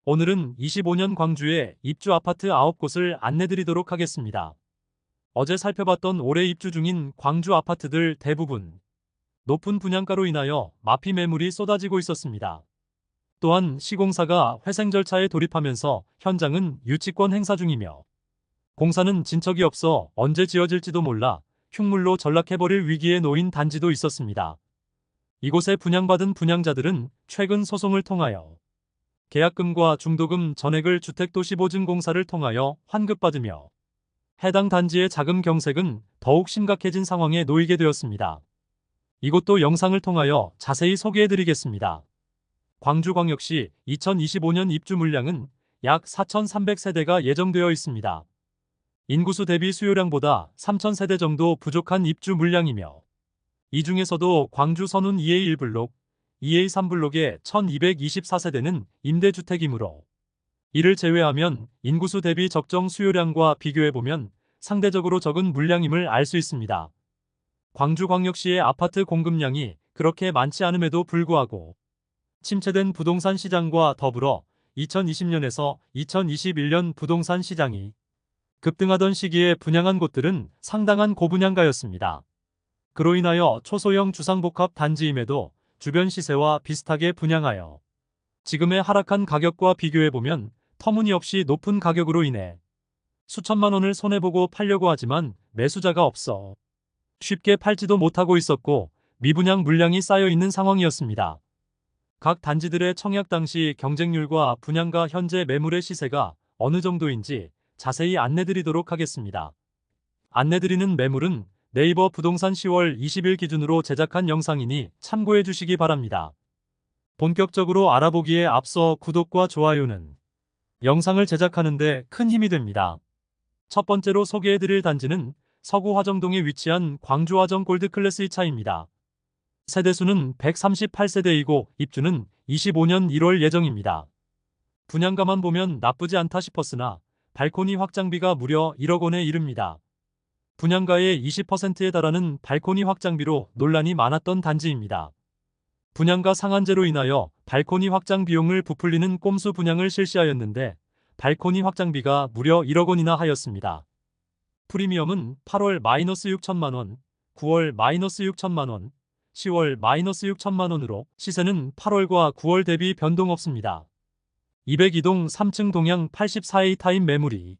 오늘은 25년 광주의 입주 아파트 9곳을 안내드리도록 하겠습니다. 어제 살펴봤던 올해 입주 중인 광주 아파트들 대부분 높은 분양가로 인하여 마피 매물이 쏟아지고 있었습니다. 또한 시공사가 회생 절차에 돌입하면서 현장은 유치권 행사 중이며 공사는 진척이 없어 언제 지어질지도 몰라 흉물로 전락해버릴 위기에 놓인 단지도 있었습니다. 이곳에 분양받은 분양자들은 최근 소송을 통하여 계약금과 중도금 전액을 주택도시보증공사를 통하여 환급받으며 해당 단지의 자금 경색은 더욱 심각해진 상황에 놓이게 되었습니다. 이것도 영상을 통하여 자세히 소개해드리겠습니다. 광주광역시 2025년 입주 물량은 약 4,300세대가 예정되어 있습니다. 인구수 대비 수요량보다 3,000세대 정도 부족한 입주 물량이며 이 중에서도 광주 선운 2A 1블록, 2A 3블록의 1224세대는 임대주택이므로 이를 제외하면 인구수 대비 적정 수요량과 비교해보면 상대적으로 적은 물량임을 알 수 있습니다. 광주광역시의 아파트 공급량이 그렇게 많지 않음에도 불구하고 침체된 부동산 시장과 더불어 2020년에서 2021년 부동산 시장이 급등하던 시기에 분양한 곳들은 상당한 고분양가였습니다. 그로 인하여 초소형 주상복합 단지임에도 주변 시세와 비슷하게 분양하여 지금의 하락한 가격과 비교해보면 터무니없이 높은 가격으로 인해 수천만 원을 손해보고 팔려고 하지만 매수자가 없어 쉽게 팔지도 못하고 있었고 미분양 물량이 쌓여있는 상황이었습니다. 각 단지들의 청약 당시 경쟁률과 분양가 현재 매물의 시세가 어느 정도인지 자세히 안내드리도록 하겠습니다. 안내드리는 매물은 네이버 부동산 10월 20일 기준으로 제작한 영상이니 참고해 주시기 바랍니다. 본격적으로 알아보기에 앞서 구독과 좋아요는 영상을 제작하는 데 큰 힘이 됩니다. 첫 번째로 소개해드릴 단지는 서구 화정동에 위치한 광주 화정 골드클래스 2차입니다. 세대수는 138세대이고 입주는 25년 1월 예정입니다. 분양가만 보면 나쁘지 않다 싶었으나 발코니 확장비가 무려 1억 원에 이릅니다. 분양가의 20%에 달하는 발코니 확장비로 논란이 많았던 단지입니다. 분양가 상한제로 인하여 발코니 확장 비용을 부풀리는 꼼수 분양을 실시하였는데 발코니 확장비가 무려 1억 원이나 하였습니다. 프리미엄은 8월 -6천만 원, 9월 -6천만 원, 10월 -6천만 원으로 시세는 8월과 9월 대비 변동 없습니다. 202동 3층 동양 84A 타입 매물이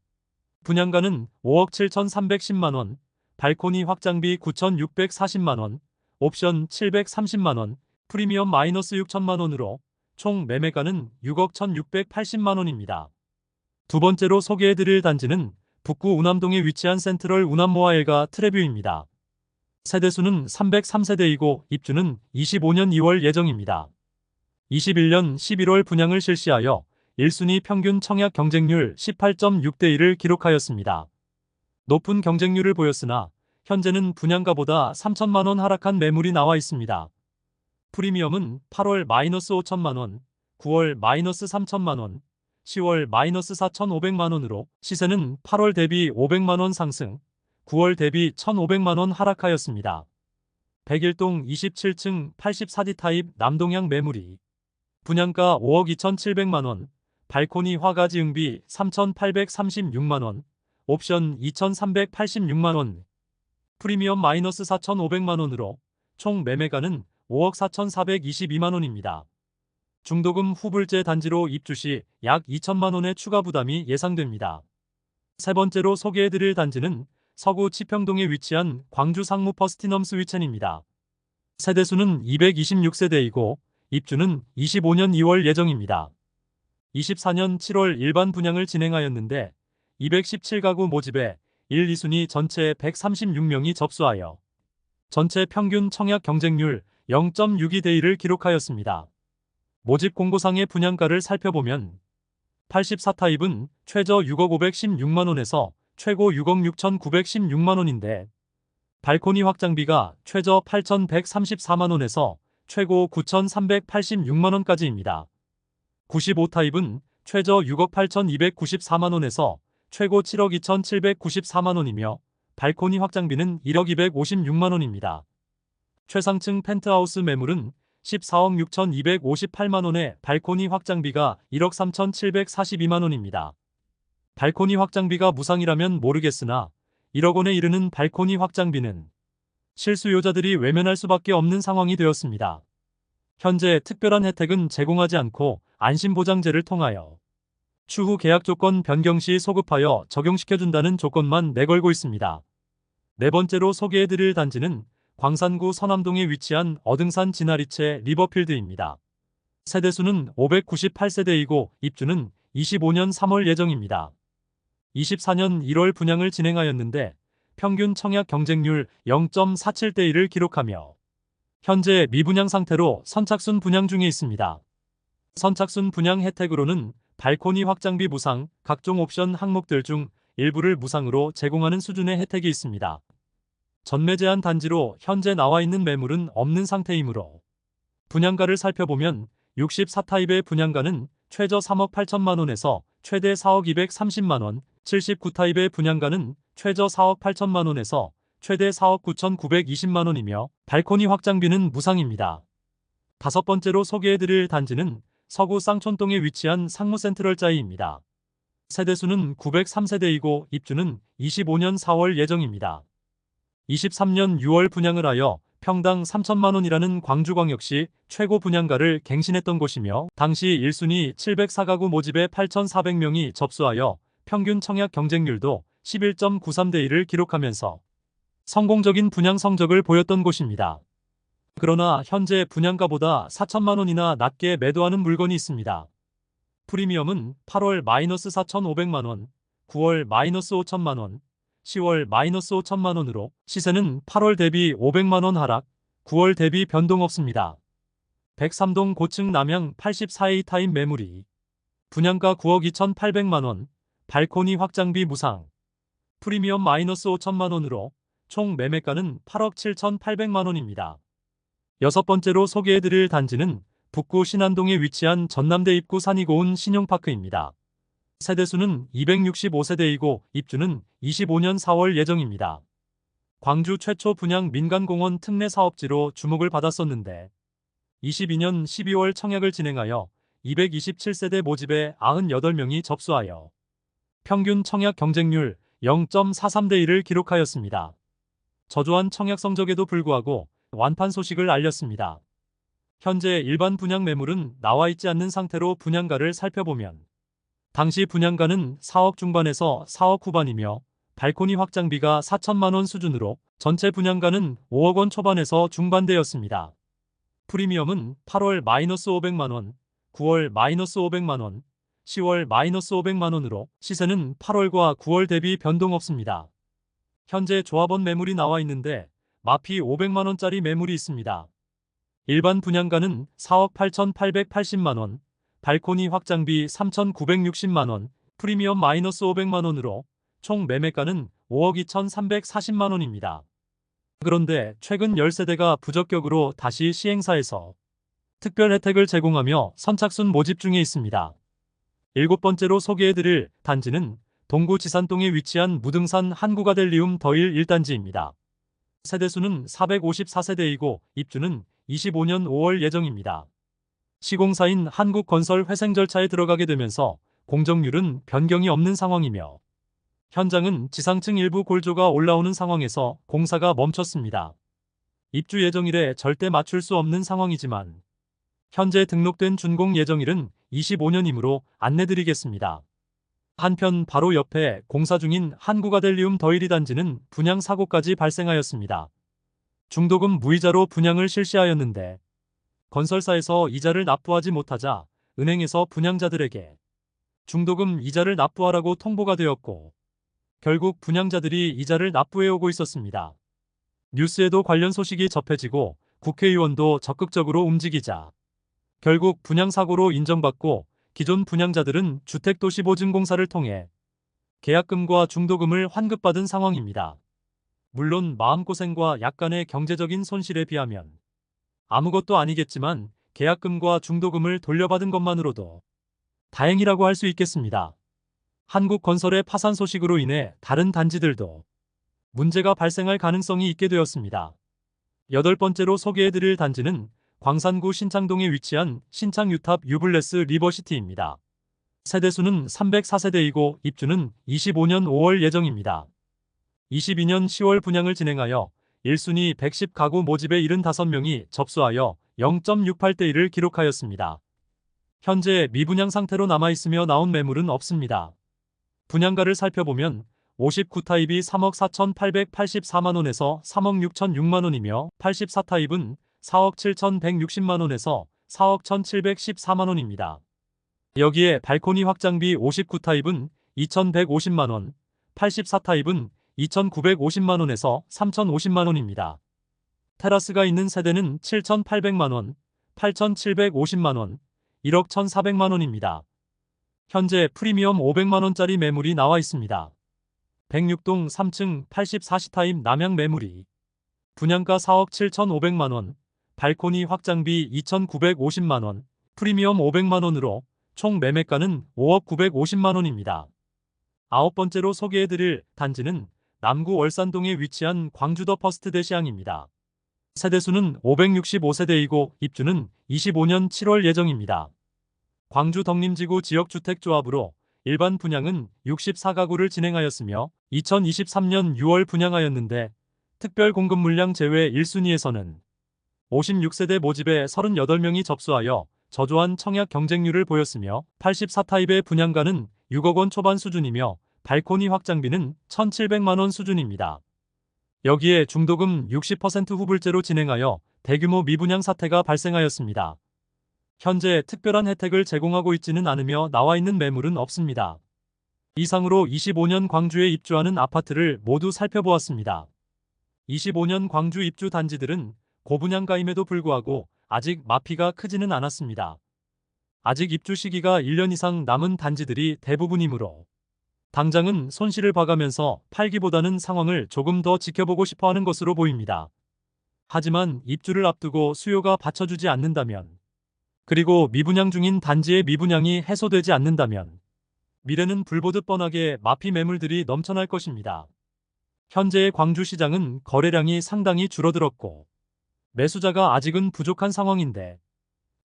분양가는 5억 7,310만원, 발코니 확장비 9,640만원, 옵션 730만원, 프리미엄 -6천만원으로 총 매매가는 6억 1,680만원입니다. 두 번째로 소개해드릴 단지는 북구 운암동에 위치한 센트럴 운암모아일가 트레뷰입니다. 세대수는 303세대이고 입주는 25년 2월 예정입니다. 21년 11월 분양을 실시하여 1순위 평균 청약 경쟁률 18.6대 1을 기록하였습니다. 높은 경쟁률을 보였으나 현재는 분양가보다 3천만 원 하락한 매물이 나와 있습니다. 프리미엄은 8월 -5천만 원, 9월 -3천만 원, 10월 -4,500만 원으로 시세는 8월 대비 500만 원 상승, 9월 대비 1,500만 원 하락하였습니다. 101동 27층 84D 타입 남동향 매물이 분양가 5억 2,700만 원, 발코니 화가지 응비 3,836만 원, 옵션 2,386만 원, 프리미엄 -4,500만 원으로 총 매매가는 5억 4,422만 원입니다. 중도금 후불제 단지로 입주 시 약 2천만 원의 추가 부담이 예상됩니다. 세 번째로 소개해드릴 단지는 서구 치평동에 위치한 광주 상무 퍼스티넘 스위첸입니다. 세대수는 226세대이고 입주는 25년 2월 예정입니다. 24년 7월 일반 분양을 진행하였는데 217가구 모집에 1, 2순위 전체 136명이 접수하여 전체 평균 청약 경쟁률 0.62대 1을 기록하였습니다. 모집 공고상의 분양가를 살펴보면 84타입은 최저 6억 516만원에서 최고 6억 6,916만원인데 발코니 확장비가 최저 8,134만원에서 최고 9,386만원까지입니다. 95타입은 최저 6억 8,294만원에서 최고 7억 2,794만원이며 발코니 확장비는 1억 256만원입니다. 최상층 펜트하우스 매물은 14억 6,258만원에 발코니 확장비가 1억 3,742만원입니다. 발코니 확장비가 무상이라면 모르겠으나 1억 원에 이르는 발코니 확장비는 실수요자들이 외면할 수밖에 없는 상황이 되었습니다. 현재 특별한 혜택은 제공하지 않고 안심보장제를 통하여 추후 계약 조건 변경 시 소급하여 적용시켜준다는 조건만 내걸고 있습니다. 네 번째로 소개해드릴 단지는 광산구 서남동에 위치한 어등산 진아리채 리버필드입니다. 세대수는 598세대이고 입주는 25년 3월 예정입니다. 24년 1월 분양을 진행하였는데 평균 청약 경쟁률 0.47대 1을 기록하며 현재 미분양 상태로 선착순 분양 중에 있습니다. 선착순 분양 혜택으로는 발코니 확장비 무상, 각종 옵션 항목들 중 일부를 무상으로 제공하는 수준의 혜택이 있습니다. 전매 제한 단지로 현재 나와 있는 매물은 없는 상태이므로 분양가를 살펴보면 64타입의 분양가는 최저 3억 8천만원에서 최대 4억 230만원, 79타입의 분양가는 최저 4억 8천만원에서 최대 4억 9,920만원이며 발코니 확장비는 무상입니다. 다섯 번째로 소개해드릴 단지는 서구 쌍촌동에 위치한 상무센트럴자이입니다. 세대수는 903세대이고 입주는 25년 4월 예정입니다. 23년 6월 분양을 하여 평당 3천만원이라는 광주광역시 최고 분양가를 갱신했던 곳이며 당시 1순위 704가구 모집에 8,400명이 접수하여 평균 청약 경쟁률도 11.93대 1을 기록하면서 성공적인 분양 성적을 보였던 곳입니다. 그러나 현재 분양가보다 4천만원이나 낮게 매도하는 물건이 있습니다. 프리미엄은 8월 -4,500만원, 9월 -5천만원, 10월 -5천만원으로 시세는 8월 대비 500만원 하락, 9월 대비 변동 없습니다. 103동 고층 남향 84A 타입 매물이 분양가 9억 2,800만원, 발코니 확장비 무상, 프리미엄 -5천만원으로 총 매매가는 8억 7,800만원입니다. 여섯 번째로 소개해드릴 단지는 북구 신안동에 위치한 전남대 입구 산이 고운 신용파크입니다. 세대수는 265세대이고 입주는 25년 4월 예정입니다. 광주 최초 분양 민간공원 특례 사업지로 주목을 받았었는데 22년 12월 청약을 진행하여 227세대 모집에 98명이 접수하여 평균 청약 경쟁률 0.43대 1을 기록하였습니다. 저조한 청약 성적에도 불구하고 완판 소식을 알렸습니다. 현재 일반 분양 매물은 나와 있지 않는 상태로 분양가를 살펴보면 당시 분양가는 4억 중반에서 4억 후반이며 발코니 확장비가 4천만원 수준으로 전체 분양가는 5억 원 초반에서 중반대였습니다. 프리미엄은 8월 -500만원, 9월 -500만원, 10월 -500만원으로 시세는 8월과 9월 대비 변동 없습니다. 현재 조합원 매물이 나와 있는데 마피 500만원짜리 매물이 있습니다. 일반 분양가는 4억 8,880만원, 발코니 확장비 3,960만원, 프리미엄 -500만원으로 총 매매가는 5억 2,340만원입니다. 그런데 최근 10세대가 부적격으로 다시 시행사에서 특별 혜택을 제공하며 선착순 모집 중에 있습니다. 일곱 번째로 소개해드릴 단지는 동구 지산동에 위치한 무등산 한국아델리움 더일 1단지입니다. 세대수는 454세대이고 입주는 25년 5월 예정입니다. 시공사인 한국건설 회생 절차에 들어가게 되면서 공정률은 변경이 없는 상황이며 현장은 지상층 일부 골조가 올라오는 상황에서 공사가 멈췄습니다. 입주 예정일에 절대 맞출 수 없는 상황이지만 현재 등록된 준공 예정일은 25년이므로 안내드리겠습니다. 한편 바로 옆에 공사 중인 한국아델리움 더일이 단지는 분양 사고까지 발생하였습니다. 중도금 무이자로 분양을 실시하였는데 건설사에서 이자를 납부하지 못하자 은행에서 분양자들에게 중도금 이자를 납부하라고 통보가 되었고 결국 분양자들이 이자를 납부해오고 있었습니다. 뉴스에도 관련 소식이 접해지고 국회의원도 적극적으로 움직이자 결국 분양사고로 인정받고 기존 분양자들은 주택도시보증공사를 통해 계약금과 중도금을 환급받은 상황입니다. 물론 마음고생과 약간의 경제적인 손실에 비하면 아무것도 아니겠지만 계약금과 중도금을 돌려받은 것만으로도 다행이라고 할 수 있겠습니다. 한국건설의 파산 소식으로 인해 다른 단지들도 문제가 발생할 가능성이 있게 되었습니다. 여덟 번째로 소개해드릴 단지는 광산구 신창동에 위치한 신창유탑 유블레스 리버시티입니다. 세대수는 304세대이고 입주는 25년 5월 예정입니다. 22년 10월 분양을 진행하여 1순위 110가구 모집에 75명이 접수하여 0.68대 1을 기록하였습니다. 현재 미분양 상태로 남아있으며 나온 매물은 없습니다. 분양가를 살펴보면 59타입이 3억 4,884만원에서 3억 6,006만원이며 84타입은 4억 7,160만원에서 4억 1,714만원입니다. 여기에 발코니 확장비 59타입은 2,150만원, 84타입은 2,950만원에서 3,050만원입니다. 테라스가 있는 세대는 7,800만원, 8,750만원, 1억 1,400만원입니다. 현재 프리미엄 500만원짜리 매물이 나와 있습니다. 106동 3층 84시타입 남양 매물이 분양가 4억 7,500만원, 발코니 확장비 2,950만원, 프리미엄 500만원으로 총 매매가는 5억 950만원입니다. 아홉 번째로 소개해드릴 단지는 남구 월산동에 위치한 광주 더 퍼스트 대시양입니다. 세대수는 565세대이고 입주는 25년 7월 예정입니다. 광주 덕림지구 지역주택조합으로 일반 분양은 64가구를 진행하였으며 2023년 6월 분양하였는데 특별 공급 물량 제외 1순위에서는 56세대 모집에 38명이 접수하여 저조한 청약 경쟁률을 보였으며 84타입의 분양가는 6억 원 초반 수준이며 발코니 확장비는 1,700만원 수준입니다. 여기에 중도금 60% 후불제로 진행하여 대규모 미분양 사태가 발생하였습니다. 현재 특별한 혜택을 제공하고 있지는 않으며 나와 있는 매물은 없습니다. 이상으로 25년 광주에 입주하는 아파트를 모두 살펴보았습니다. 25년 광주 입주 단지들은 고분양가임에도 불구하고 아직 마피가 크지는 않았습니다. 아직 입주 시기가 1년 이상 남은 단지들이 대부분이므로 당장은 손실을 봐가면서 팔기보다는 상황을 조금 더 지켜보고 싶어하는 것으로 보입니다. 하지만 입주를 앞두고 수요가 받쳐주지 않는다면, 그리고 미분양 중인 단지의 미분양이 해소되지 않는다면 미래는 불보듯 뻔하게 마피 매물들이 넘쳐날 것입니다. 현재의 광주 시장은 거래량이 상당히 줄어들었고 매수자가 아직은 부족한 상황인데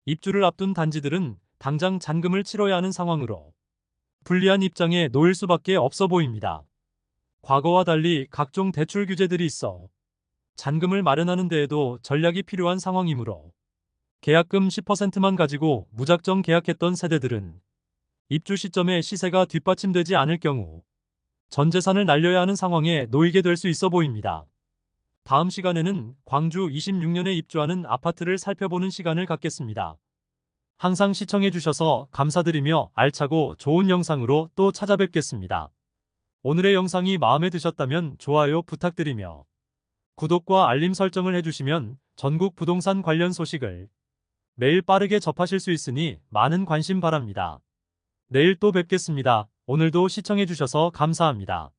입주를 앞둔 단지들은 당장 잔금을 치러야 하는 상황으로 불리한 입장에 놓일 수밖에 없어 보입니다. 과거와 달리 각종 대출 규제들이 있어 잔금을 마련하는 데에도 전략이 필요한 상황이므로 계약금 10%만 가지고 무작정 계약했던 세대들은 입주 시점에 시세가 뒷받침되지 않을 경우 전 재산을 날려야 하는 상황에 놓이게 될 수 있어 보입니다. 다음 시간에는 광주 26년에 입주하는 아파트를 살펴보는 시간을 갖겠습니다. 항상 시청해주셔서 감사드리며 알차고 좋은 영상으로 또 찾아뵙겠습니다. 오늘의 영상이 마음에 드셨다면 좋아요 부탁드리며 구독과 알림 설정을 해주시면 전국 부동산 관련 소식을 매일 빠르게 접하실 수 있으니 많은 관심 바랍니다. 내일 또 뵙겠습니다. 오늘도 시청해주셔서 감사합니다.